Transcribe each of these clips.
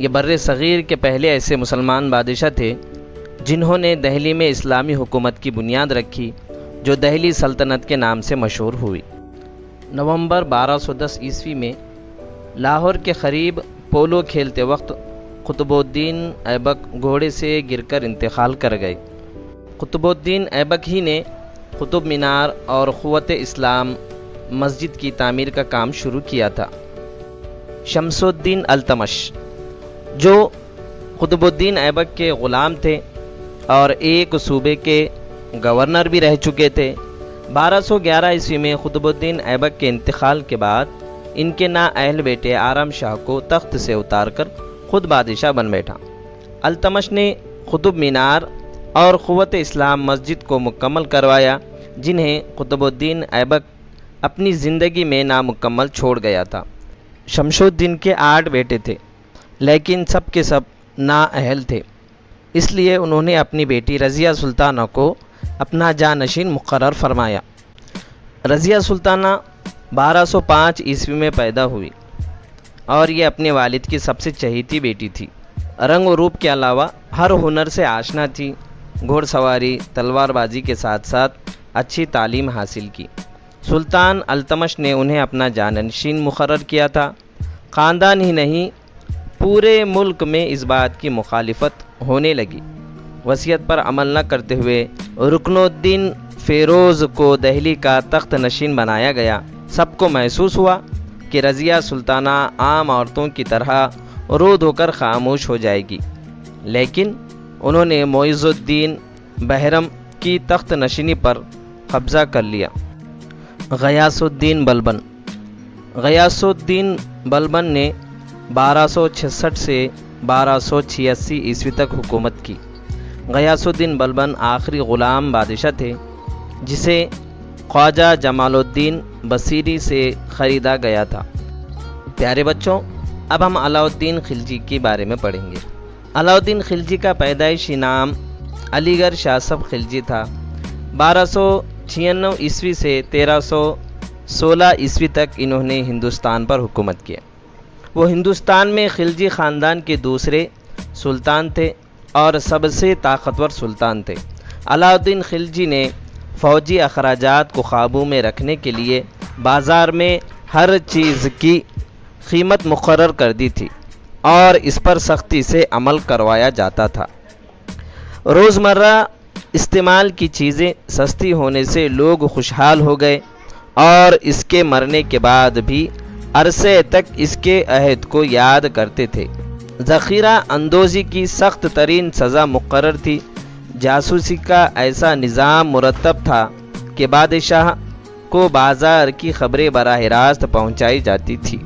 یہ بر صغیر کے پہلے ایسے مسلمان بادشاہ تھے جنہوں نے دہلی میں اسلامی حکومت کی بنیاد رکھی جو دہلی سلطنت کے نام سے مشہور ہوئی۔ نومبر 1210 عیسوی میں لاہور کے قریب پولو کھیلتے وقت قطب الدین ایبک گھوڑے سے گر کر انتقال کر گئے۔ قطب الدین ایبک ہی نے قطب مینار اور قوت اسلام مسجد کی تعمیر کا کام شروع کیا تھا۔ شمس الدین التمش جو قطب الدین ایبک کے غلام تھے اور ایک صوبے کے گورنر بھی رہ چکے تھے، 1211 عیسوی میں قطب الدین ایبک کے انتقال کے بعد ان کے نااہل بیٹے آرام شاہ کو تخت سے اتار کر خود بادشاہ بن بیٹھا۔ التمش نے قطب مینار اور قوت اسلام مسجد کو مکمل کروایا جنہیں قطب الدین ایبک اپنی زندگی میں نامکمل چھوڑ گیا تھا۔ شمس الدین کے 8 بیٹے تھے لیکن سب کے سب نااہل تھے، اس لیے انہوں نے اپنی بیٹی رضیہ سلطانہ کو اپنا جانشین مقرر فرمایا۔ رضیہ سلطانہ 1205 عیسوی میں پیدا ہوئی اور یہ اپنے والد کی سب سے چہیتی بیٹی تھی۔ رنگ و روپ کے علاوہ ہر ہنر سے آشنا تھی۔ گھوڑ سواری، تلوار بازی کے ساتھ ساتھ اچھی تعلیم حاصل کی۔ سلطان التمش نے انہیں اپنا جانشین مقرر کیا تھا۔ خاندان ہی نہیں، پورے ملک میں اس بات کی مخالفت ہونے لگی۔ وصیت پر عمل نہ کرتے ہوئے رکن الدین فیروز کو دہلی کا تخت نشین بنایا گیا۔ سب کو محسوس ہوا کہ رضیہ سلطانہ عام عورتوں کی طرح رو دھو کر خاموش ہو جائے گی، لیکن انہوں نے معز الدین بحرم کی تخت نشینی پر قبضہ کر لیا۔ غیاث الدین بلبن غیاث الدین بلبن نے 1266 سے 1286 عیسوی تک حکومت کی۔ غیاث الدین بلبن آخری غلام بادشاہ تھے جسے خواجہ جمال الدین بصیری سے خریدا گیا تھا۔ پیارے بچوں، اب ہم علاء الدین خلجی کے بارے میں پڑھیں گے۔ علاء الدین خلجی کا پیدائشی نام علی گڑھ شاہ صف خلجی تھا۔ 1296 عیسوی سے 1316 عیسوی تک انہوں نے ہندوستان پر حکومت کیا۔ وہ ہندوستان میں خلجی خاندان کے دوسرے سلطان تھے اور سب سے طاقتور سلطان تھے۔ علاء الدین خلجی نے فوجی اخراجات کو قابو میں رکھنے کے لیے بازار میں ہر چیز کی قیمت مقرر کر دی تھی اور اس پر سختی سے عمل کروایا جاتا تھا۔ روزمرہ استعمال کی چیزیں سستی ہونے سے لوگ خوشحال ہو گئے اور اس کے مرنے کے بعد بھی عرصے تک اس کے عہد کو یاد کرتے تھے۔ ذخیرہ اندوزی کی سخت ترین سزا مقرر تھی۔ جاسوسی کا ایسا نظام مرتب تھا کہ بادشاہ کو بازار کی خبریں براہ راست پہنچائی جاتی تھی۔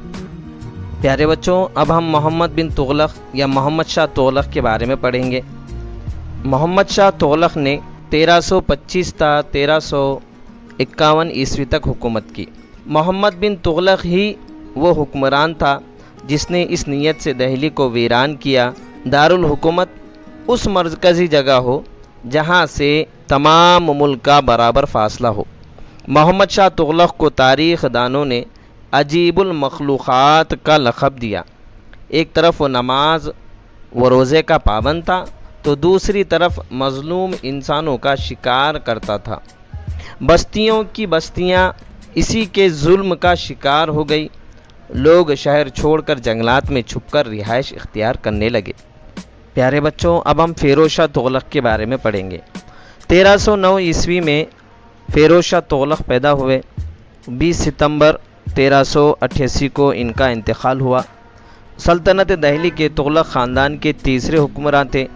پیارے بچوں، اب ہم محمد بن تغلق یا محمد شاہ تغلق کے بارے میں پڑھیں گے۔ محمد شاہ تغلق نے 1325 تا 1351 عیسوی تک حکومت کی۔ محمد بن تغلق ہی وہ حکمران تھا جس نے اس نیت سے دہلی کو ویران کیا دارالحکومت اس مرکزی جگہ ہو جہاں سے تمام ملک کا برابر فاصلہ ہو۔ محمد شاہ تغلق کو تاریخ دانوں نے عجیب المخلوقات کا لقب دیا۔ ایک طرف وہ نماز و روزے کا پابند تھا تو دوسری طرف مظلوم انسانوں کا شکار کرتا تھا۔ بستیوں کی بستیاں اسی کے ظلم کا شکار ہو گئی۔ لوگ شہر چھوڑ کر جنگلات میں چھپ کر رہائش اختیار کرنے لگے۔ پیارے بچوں، اب ہم فیروز شاہ تغلق کے بارے میں پڑھیں گے۔ 1309 عیسوی میں فیروز شاہ تغلق پیدا ہوئے۔ 20 ستمبر 1388 کو ان کا انتقال ہوا۔ سلطنت دہلی کے تغلق خاندان کے تیسرے حکمراں تھے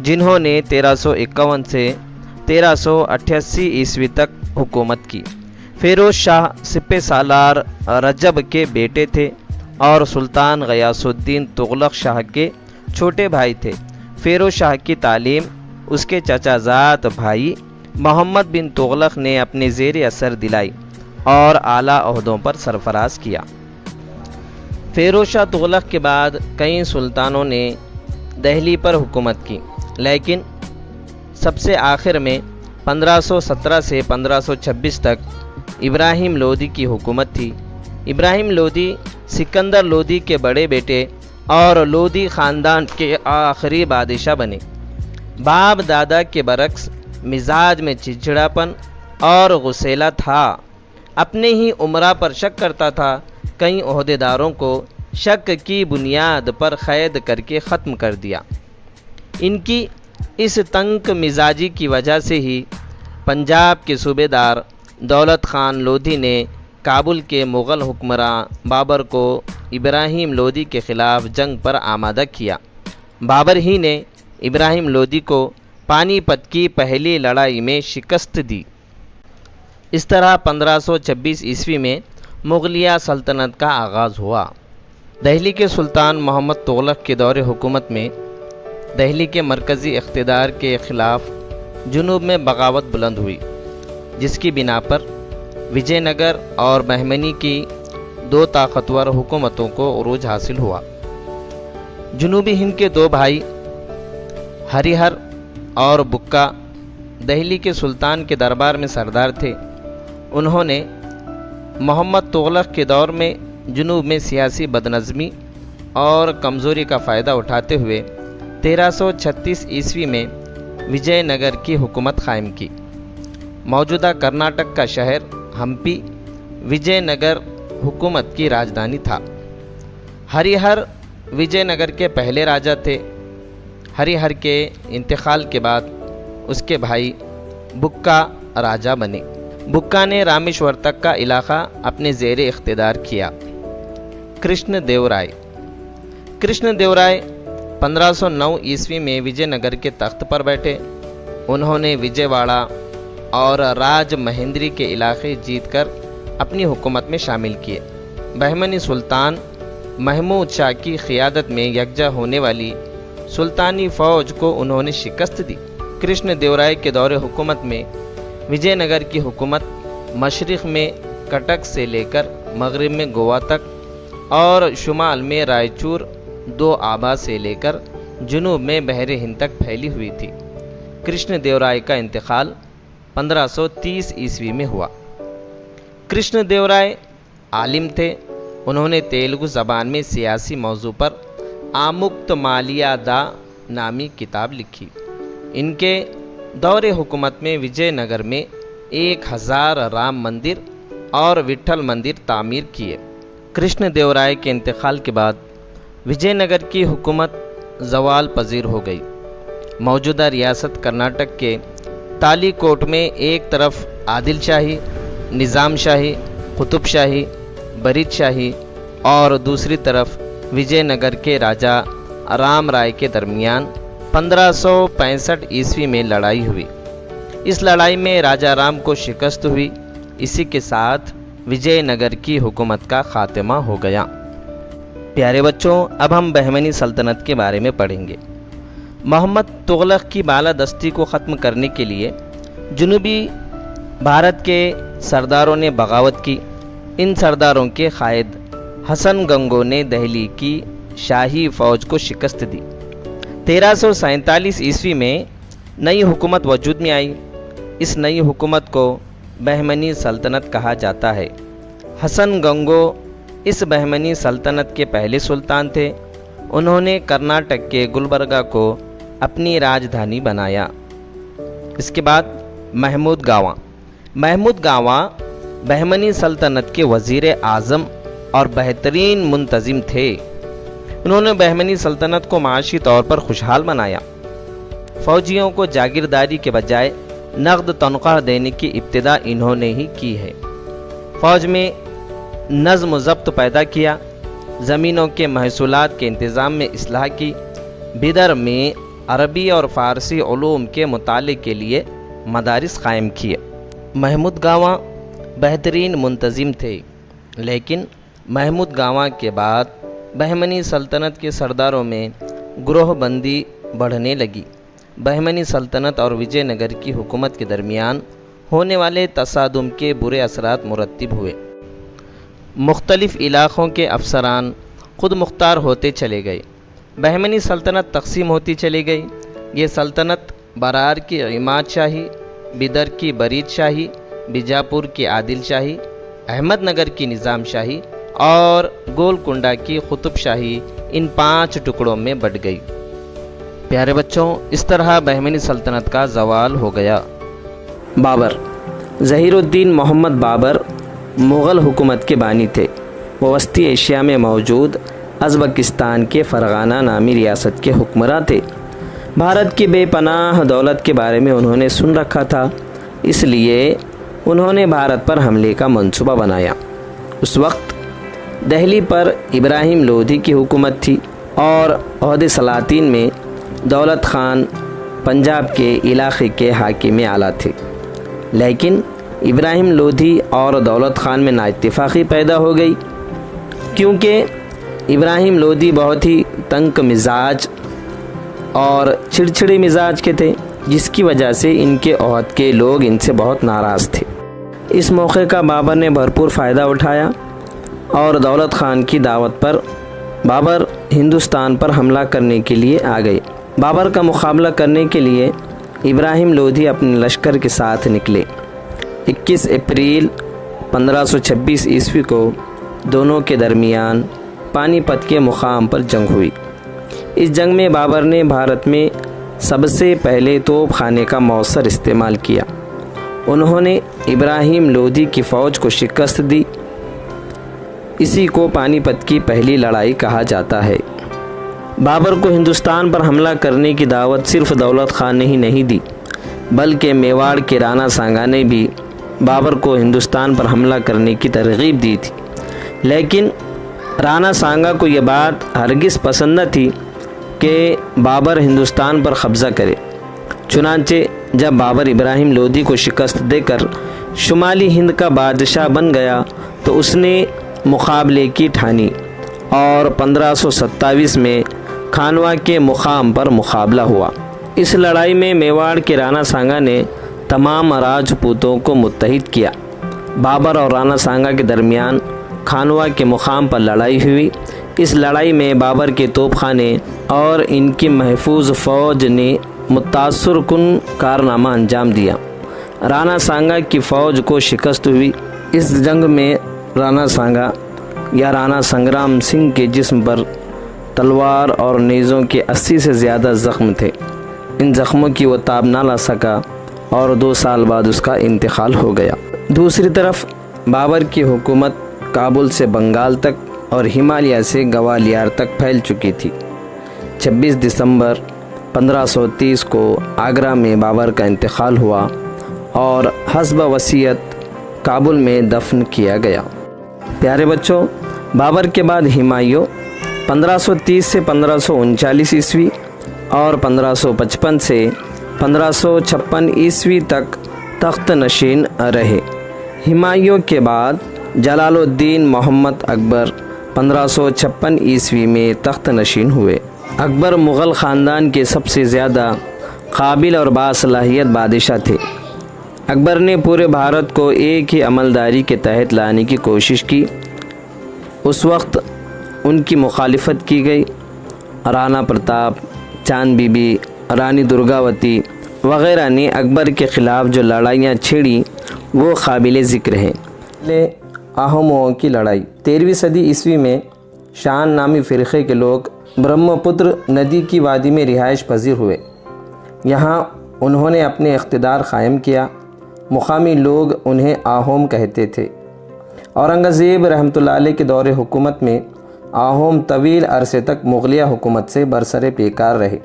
جنہوں نے 1351 سے 1388 عیسوی تک حکومت کی۔ فیروز شاہ سپہ سالار رجب کے بیٹے تھے اور سلطان غیاث الدین تغلق شاہ کے چھوٹے بھائی تھے۔ فیروز شاہ کی تعلیم اس کے چچا زاد بھائی محمد بن تغلق نے اپنے زیر اثر دلائی اور اعلیٰ عہدوں پر سرفراز کیا۔ فیروز شاہ تغلق کے بعد کئی سلطانوں نے دہلی پر حکومت کی، لیکن سب سے آخر میں 1517 سے 1526 تک ابراہیم لودھی کی حکومت تھی۔ ابراہیم لودھی سکندر لودھی کے بڑے بیٹے اور لودھی خاندان کے آخری بادشاہ بنے۔ باپ دادا کے برعکس مزاج میں چڑچڑاپن اور غصیلا تھا، اپنے ہی امراء پر شک کرتا تھا، کئی عہدیداروں کو شک کی بنیاد پر قید کر کے ختم کر دیا۔ ان کی اس تنگ مزاجی کی وجہ سے ہی پنجاب کے صوبے دار دولت خان لودھی نے کابل کے مغل حکمراں بابر کو ابراہیم لودھی کے خلاف جنگ پر آمادہ کیا۔ بابر ہی نے ابراہیم لودھی کو پانی پت کی پہلی لڑائی میں شکست دی۔ اس طرح 1526 عیسوی میں مغلیہ سلطنت کا آغاز ہوا۔ دہلی کے سلطان محمد تغلق کے دور حکومت میں دہلی کے مرکزی اقتدار کے خلاف جنوب میں بغاوت بلند ہوئی، جس کی بنا پر وجے نگر اور بہمنی کی دو طاقتور حکومتوں کو عروج حاصل ہوا۔ جنوبی ہند کے دو بھائی ہری ہر اور بکا دہلی کے سلطان کے دربار میں سردار تھے۔ انہوں نے محمد تغلق کے دور میں جنوب میں سیاسی بدنظمی اور کمزوری کا فائدہ اٹھاتے ہوئے 1336 عیسوی میں وجے نگر کی حکومت قائم کی۔ موجودہ کرناٹک کا شہر ہمپی وجے نگر حکومت کی راجدھانی تھا۔ ہری ہر وجے نگر کے پہلے راجا تھے۔ ہری ہر کے انتقال کے بعد اس کے بھائی بکا راجا بنے۔ بکا نے رامیشور تک کا علاقہ اپنے زیر اقتدار کیا۔ کرشن دیو رائے 1509 عیسوی میں وجے نگر کے تخت پر بیٹھے۔ انہوں نے وجے واڑہ اور راج مہندری کے علاقے جیت کر اپنی حکومت میں شامل کیے۔ بہمنی سلطان محمود شاہ کی قیادت میں یکجا ہونے والی سلطانی فوج کو انہوں نے شکست دی۔ کرشن دیو رائے کے دور حکومت میں وجے نگر کی حکومت مشرق میں کٹک سے لے کر مغرب میں گوا تک اور شمال میں رائچور دو آبا سے لے کر جنوب میں بحر ہند تک پھیلی ہوئی تھی۔ کرشن دیو رائے کا انتقال 1530 عیسوی میں ہوا۔ کرشن دیو رائے عالم تھے۔ انہوں نے تیلگو زبان میں سیاسی موضوع پر آمکت مالیہ دا نامی کتاب لکھی۔ ان کے دور حکومت میں وجے نگر میں 1000 رام مندر اور وٹھل مندر تعمیر کیے۔ کرشن دیو رائے کے انتقال کے بعد وجے نگر کی حکومت زوال پذیر ہو گئی۔ موجودہ ریاست کرناٹک کے تالی کوٹ میں ایک طرف عادل شاہی، نظام شاہی، قطب شاہی، برید شاہی اور دوسری طرف وجے نگر کے راجا رام رائے کے درمیان 1565 عیسوی میں لڑائی ہوئی۔ اس لڑائی میں راجا رام کو شکست ہوئی۔ اسی کے ساتھ وجے نگر کی حکومت کا خاتمہ ہو گیا۔ پیارے بچوں، اب ہم بہمنی سلطنت کے بارے میں پڑھیں گے۔ محمد تغلق کی بالادستی کو ختم کرنے کے لیے جنوبی بھارت کے سرداروں نے بغاوت کی۔ ان سرداروں کے قائد حسن گنگو نے دہلی کی شاہی فوج کو شکست دی۔ 1347 عیسوی میں نئی حکومت وجود میں آئی۔ اس نئی حکومت کو بہمنی سلطنت کہا جاتا ہے۔ حسن گنگو اس بہمنی سلطنت کے پہلے سلطان تھے۔ انہوں نے کرناٹک کے گلبرگہ کو اپنی راجدھانی بنایا۔ اس کے بعد محمود گاواں بہمنی سلطنت کے وزیر اعظم اور بہترین منتظم تھے۔ انہوں نے بہمنی سلطنت کو معاشی طور پر خوشحال بنایا۔ فوجیوں کو جاگیرداری کے بجائے نقد تنخواہ دینے کی ابتدا انہوں نے ہی کی ہے۔ فوج میں نظم و ضبط پیدا کیا۔ زمینوں کے محصولات کے انتظام میں اصلاح کی۔ بیدر میں عربی اور فارسی علوم کے مطالعے کے لیے مدارس قائم کیے۔ محمود گاواں بہترین منتظم تھے، لیکن محمود گاواں کے بعد بہمنی سلطنت کے سرداروں میں گروہ بندی بڑھنے لگی۔ بہمنی سلطنت اور وجے نگر کی حکومت کے درمیان ہونے والے تصادم کے برے اثرات مرتب ہوئے۔ مختلف علاقوں کے افسران خود مختار ہوتے چلے گئے۔ بہمنی سلطنت تقسیم ہوتی چلی گئی۔ یہ سلطنت برار کی عماد شاہی، بیدر کی برید شاہی، بیجاپور کی عادل شاہی، احمد نگر کی نظام شاہی اور گولکنڈہ کی قطب شاہی ان 5 ٹکڑوں میں بٹ گئی۔ پیارے بچوں، اس طرح بہمنی سلطنت کا زوال ہو گیا۔ بابر ظہیر الدین محمد بابر مغل حکومت کے بانی تھے۔ وہ وسطی ایشیا میں موجود ازبکستان کے فرغانہ نامی ریاست کے حکمراں تھے۔ بھارت کی بے پناہ دولت کے بارے میں انہوں نے سن رکھا تھا، اس لیے انہوں نے بھارت پر حملے کا منصوبہ بنایا۔ اس وقت دہلی پر ابراہیم لودھی کی حکومت تھی اور عہدے سلاطین میں دولت خان پنجاب کے علاقے کے حاکم اعلیٰ تھے، لیکن ابراہیم لودھی اور دولت خان میں نااتفاقی پیدا ہو گئی، کیونکہ ابراہیم لودھی بہت ہی تنگ مزاج اور چڑچڑے مزاج کے تھے، جس کی وجہ سے ان کے عہد کے لوگ ان سے بہت ناراض تھے۔ اس موقع کا بابر نے بھرپور فائدہ اٹھایا اور دولت خان کی دعوت پر بابر ہندوستان پر حملہ کرنے کے لیے آ گئے۔ بابر کا مقابلہ کرنے کے لیے ابراہیم لودھی اپنے لشکر کے ساتھ نکلے۔ 21 اپریل 1526 عیسوی کو دونوں کے درمیان پانی پت کے مقام پر جنگ ہوئی۔ اس جنگ میں بابر نے بھارت میں سب سے پہلے توپ خانے کا موثر استعمال کیا۔ انہوں نے ابراہیم لودھی کی فوج کو شکست دی۔ اسی کو پانی پت کی پہلی لڑائی کہا جاتا ہے۔ بابر کو ہندوستان پر حملہ کرنے کی دعوت صرف دولت خان نے ہی نہیں دی، بلکہ میواڑ کے رانا سانگا نے بھی بابر کو ہندوستان پر حملہ کرنے کی ترغیب دی تھی، لیکن رانا سانگا کو یہ بات ہرگز پسند نہ تھی کہ بابر ہندوستان پر قبضہ کرے۔ چنانچہ جب بابر ابراہیم لودھی کو شکست دے کر شمالی ہند کا بادشاہ بن گیا تو اس نے مقابلے کی ٹھانی اور 1527 میں کھانوا کے مقام پر مقابلہ ہوا۔ اس لڑائی میں میواڑ کے رانا سانگا نے تمام راجپوتوں کو متحد کیا۔ بابر اور رانا سانگا کے درمیان کھانوا کے مقام پر لڑائی ہوئی۔ اس لڑائی میں بابر کے توپ خانے اور ان کی محفوظ فوج نے متاثر کن کارنامہ انجام دیا۔ رانا سانگا کی فوج کو شکست ہوئی۔ اس جنگ میں رانا سانگا یا رانا سنگرام سنگھ کے جسم پر تلوار اور نیزوں کے 80 سے زیادہ زخم تھے۔ ان زخموں کی وہ تاب نہ لا سکا اور 2 سال بعد اس کا انتقال ہو گیا۔ دوسری طرف بابر کی حکومت کابل سے بنگال تک اور ہمالیہ سے گوالیار تک پھیل چکی تھی۔ 26 دسمبر 1530 کو آگرہ میں بابر کا انتقال ہوا اور حسب وصیت کابل میں دفن کیا گیا۔ پیارے بچوں، بابر کے بعد ہمایوں 1530 سے 1539 عیسوی اور 1555 سے 1556 عیسوی تک تخت نشین رہے۔ ہمایوں کے بعد جلال الدین محمد اکبر 1556 عیسوی میں تخت نشین ہوئے۔ اکبر مغل خاندان کے سب سے زیادہ قابل اور باصلاحیت بادشاہ تھے۔ اکبر نے پورے بھارت کو ایک ہی عملداری کے تحت لانے کی کوشش کی۔ اس وقت ان کی مخالفت کی گئی۔ رانا پرتاپ، چاند بی بی، رانی درگاوتی وغیرہ نے اکبر کے خلاف جو لڑائیاں چھیڑیں وہ قابل ذکر ہیں۔ آہوموں کی لڑائی 13ویں صدی عیسوی میں شان نامی فرقے کے لوگ برہم پتر ندی کی وادی میں رہائش پذیر ہوئے۔ یہاں انہوں نے اپنے اقتدار قائم کیا۔ مقامی لوگ انہیں آہوم کہتے تھے۔ اورنگزیب رحمۃ اللہ علیہ کے دور حکومت میں آہوم طویل عرصے تک مغلیہ حکومت سے برسر پیکار رہے۔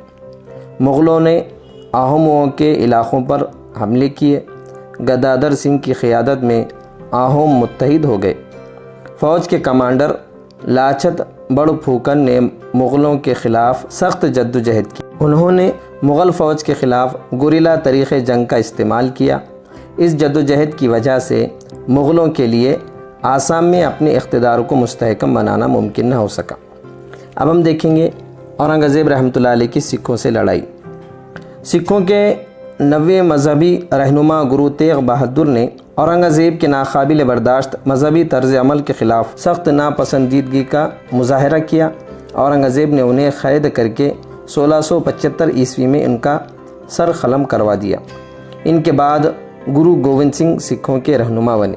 مغلوں نے آہوموں کے علاقوں پر حملے کیے۔ گدادر سنگھ کی قیادت میں آہوم متحد ہو گئے۔ فوج کے کمانڈر لاچت بڑ پھوکن نے مغلوں کے خلاف سخت جدوجہد کی۔ انہوں نے مغل فوج کے خلاف گوریلا طریقے جنگ کا استعمال کیا۔ اس جدوجہد کی وجہ سے مغلوں کے لیے آسام میں اپنے اقتدار کو مستحکم بنانا ممکن نہ ہو سکا۔ اب ہم دیکھیں گے اورنگزیب رحمۃ اللہ علیہ کی سکھوں سے لڑائی۔ سکھوں کے 90 مذہبی رہنما گرو تیغ بہادر نے اورنگزیب کے ناقابل برداشت مذہبی طرز عمل کے خلاف سخت ناپسندیدگی کا مظاہرہ کیا۔ اورنگزیب نے انہیں قید کر کے 1675 عیسوی میں ان کا سر قلم کروا دیا۔ ان کے بعد گرو گوبند سنگھ سکھوں کے رہنما بنے۔